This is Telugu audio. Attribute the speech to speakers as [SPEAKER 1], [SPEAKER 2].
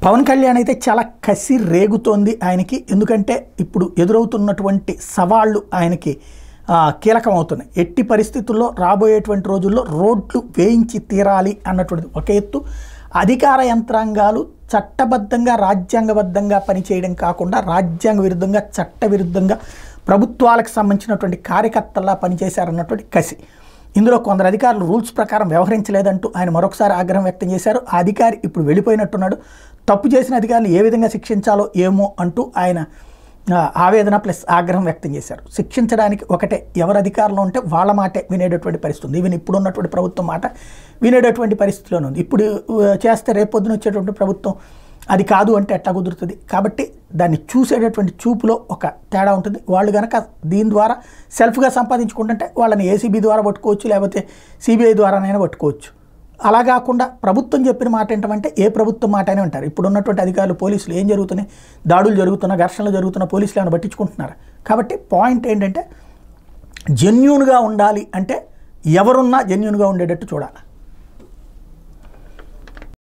[SPEAKER 1] పవన్ కళ్యాణ్ అయితే చాలా కసి రేగుతోంది ఆయనకి. ఎందుకంటే ఇప్పుడు ఎదురవుతున్నటువంటి సవాళ్ళు ఆయనకి కీలకం అవుతున్నాయి. ఎట్టి పరిస్థితుల్లో రాబోయేటువంటి రోజుల్లో రోడ్లు వేయించి తీరాలి అన్నటువంటిది ఒక ఎత్తు. అధికార యంత్రాంగాలు చట్టబద్ధంగా రాజ్యాంగబద్ధంగా పనిచేయడం కాకుండా రాజ్యాంగ విరుద్ధంగా చట్ట విరుద్ధంగా ప్రభుత్వాలకు సంబంధించినటువంటి కార్యకర్తల్లా పనిచేశారన్నటువంటి కసి. ఇందులో కొందరు అధికారులు రూల్స్ ప్రకారం వ్యవహరించలేదంటూ ఆయన మరొకసారి ఆగ్రహం వ్యక్తం చేశారు. ఆ అధికారి ఇప్పుడు వెళ్ళిపోయినట్టున్నాడు. తప్పు చేసిన అధికారులు ఏ విధంగా శిక్షించాలో ఏమో అంటూ ఆయన ఆవేదన ప్లస్ ఆగ్రహం వ్యక్తం చేశారు. శిక్షించడానికి ఒకటే, ఎవరు అధికారంలో ఉంటే వాళ్ళ మాటే వినేటటువంటి పరిస్థితి ఉంది. ఈవెన్ ఇప్పుడు ఉన్నటువంటి ప్రభుత్వం మాట వినేటటువంటి పరిస్థితిలోనే ఉంది. ఇప్పుడు చేస్తే రేపొద్దున వచ్చేటువంటి ప్రభుత్వం అది కాదు అంటే ఎట్లా కుదురుతుంది? కాబట్టి దాన్ని చూసేటటువంటి చూపులో ఒక తేడా ఉంటుంది. వాళ్ళు కనుక దీని ద్వారా సెల్ఫ్గా సంపాదించుకుంటుంటే వాళ్ళని ఏసీబీ ద్వారా పట్టుకోవచ్చు, లేకపోతే సిబిఐ ద్వారానైనా పట్టుకోవచ్చు. అలా కాకుండా ప్రభుత్వం చెప్పిన మాట ఏంటంటే ఏ ప్రభుత్వం మాట అయినా ఉంటారు. ఇప్పుడు ఉన్నటువంటి అధికారులు పోలీసులు ఏం జరుగుతున్నాయి, దాడులు జరుగుతున్నా, ఘర్షణలు జరుగుతున్న పోలీసులు ఏమైనా పట్టించుకుంటున్నారు. కాబట్టి పాయింట్ ఏంటంటే జెన్యూన్గా ఉండాలి అంటే ఎవరున్నా జెన్యూన్గా ఉండేటట్టు చూడాలి.